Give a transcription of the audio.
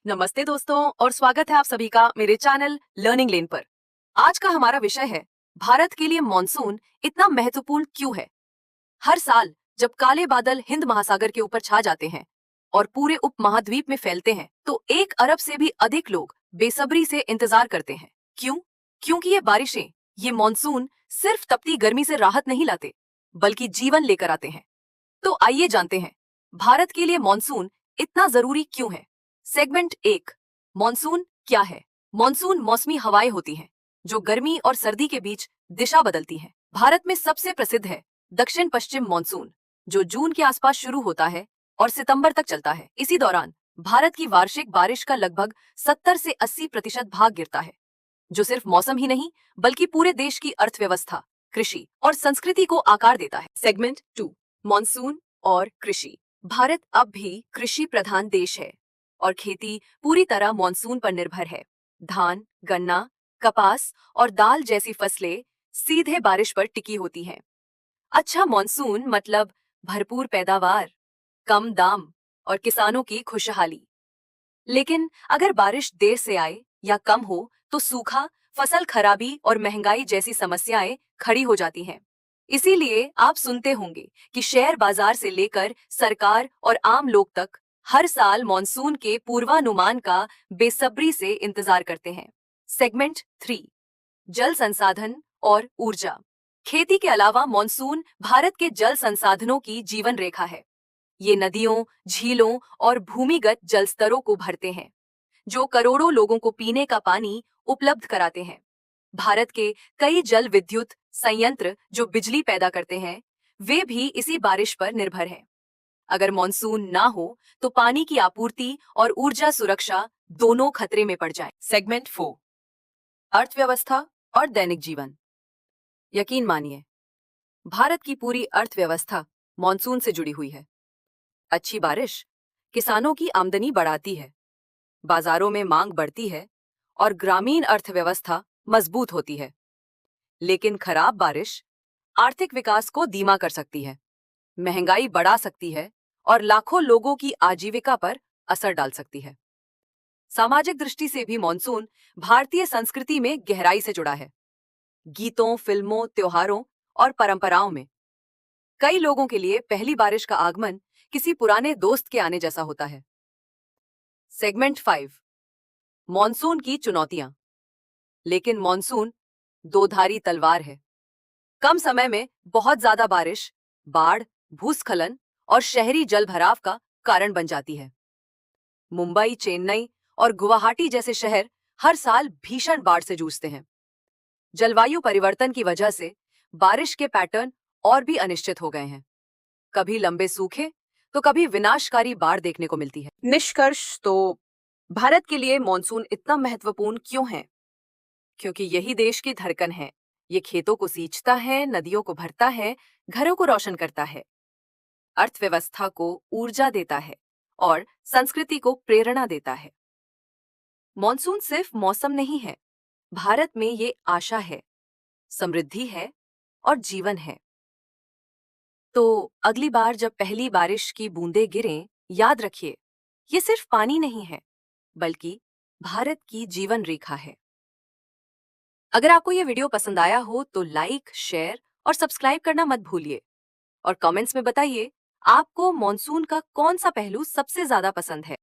नमस्ते दोस्तों और स्वागत है आप सभी का मेरे चैनल लर्निंग लेन पर। आज का हमारा विषय है भारत के लिए मॉनसून इतना महत्वपूर्ण क्यों है। हर साल जब काले बादल हिंद महासागर के ऊपर छा जाते हैं और पूरे उपमहाद्वीप में फैलते हैं तो 1 अरब से भी अधिक लोग बेसब्री से इंतजार करते हैं। क्यों? क्योंकि ये बारिशें, ये मॉनसून सिर्फ तपती गर्मी से राहत नहीं लाते बल्कि जीवन लेकर आते हैं। तो आइए जानते हैं भारत के लिए मॉनसून इतना जरूरी क्यों है। सेगमेंट 1, मॉनसून क्या है। मॉनसून मौसमी हवाएं होती हैं जो गर्मी और सर्दी के बीच दिशा बदलती हैं। भारत में सबसे प्रसिद्ध है दक्षिण पश्चिम मॉनसून, जो जून के आसपास शुरू होता है और सितंबर तक चलता है। इसी दौरान भारत की वार्षिक बारिश का लगभग 70 से 80% भाग गिरता है, जो सिर्फ मौसम ही नहीं बल्कि पूरे देश की अर्थव्यवस्था, कृषि और संस्कृति को आकार देता है। सेगमेंट 2, मॉनसून और कृषि। भारत अब भी कृषि प्रधान देश है और खेती पूरी तरह मॉनसून पर निर्भर है। धान, गन्ना, कपास और दाल जैसी फसलें सीधे बारिश पर टिकी होती हैं। अच्छा मॉनसून मतलब भरपूर पैदावार, कम दाम और किसानों की खुशहाली। लेकिन अगर बारिश देर से आए या कम हो तो सूखा, फसल खराबी और महंगाई जैसी समस्याएं खड़ी हो जाती हैं। इसीलिए आप सुनते होंगे कि शेयर बाजार से लेकर सरकार और आम लोग तक हर साल मॉनसून के पूर्वानुमान का बेसब्री से इंतजार करते हैं। सेगमेंट 3, जल संसाधन और ऊर्जा। खेती के अलावा मॉनसून भारत के जल संसाधनों की जीवन रेखा है। ये नदियों, झीलों और भूमिगत जल स्तरों को भरते हैं, जो करोड़ों लोगों को पीने का पानी उपलब्ध कराते हैं। भारत के कई जल विद्युत संयंत्र जो बिजली पैदा करते हैं, वे भी इसी बारिश पर निर्भर हैं। अगर मॉनसून ना हो तो पानी की आपूर्ति और ऊर्जा सुरक्षा दोनों खतरे में पड़ जाएं। सेगमेंट 4, अर्थव्यवस्था और दैनिक जीवन। यकीन मानिए, भारत की पूरी अर्थव्यवस्था मॉनसून से जुड़ी हुई है। अच्छी बारिश किसानों की आमदनी बढ़ाती है, बाजारों में मांग बढ़ती है और ग्रामीण अर्थव्यवस्था मजबूत होती है। लेकिन खराब बारिश आर्थिक विकास को धीमा कर सकती है, महंगाई बढ़ा सकती है और लाखों लोगों की आजीविका पर असर डाल सकती है। सामाजिक दृष्टि से भी मॉनसून भारतीय संस्कृति में गहराई से जुड़ा है। गीतों, फिल्मों, त्योहारों और परंपराओं में कई लोगों के लिए पहली बारिश का आगमन किसी पुराने दोस्त के आने जैसा होता है। सेगमेंट 5, मॉनसून की चुनौतियां। लेकिन मॉनसून दोधारी तलवार है। कम समय में बहुत ज्यादा बारिश बाढ़, भूस्खलन और शहरी जलभराव का कारण बन जाती है। मुंबई, चेन्नई और गुवाहाटी जैसे शहर हर साल भीषण बाढ़ से जूझते हैं। जलवायु परिवर्तन की वजह से बारिश के पैटर्न और भी अनिश्चित हो गए हैं। कभी लंबे सूखे तो कभी विनाशकारी बाढ़ देखने को मिलती है। निष्कर्ष तो भारत के लिए मॉनसून इतना महत्वपूर्ण क्यों है? क्योंकि यही देश की धड़कन है। ये खेतों को सींचता है, नदियों को भरता है, घरों को रोशन करता है, अर्थव्यवस्था को ऊर्जा देता है और संस्कृति को प्रेरणा देता है। मॉनसून सिर्फ मौसम नहीं है, भारत में ये आशा है, समृद्धि है और जीवन है। तो अगली बार जब पहली बारिश की बूंदें गिरें, याद रखिए, ये सिर्फ पानी नहीं है बल्कि भारत की जीवन रेखा है। अगर आपको ये वीडियो पसंद आया हो तो लाइक, शेयर और सब्सक्राइब करना मत भूलिए और कमेंट्स में बताइए आपको मॉनसून का कौन सा पहलू सबसे ज्यादा पसंद है।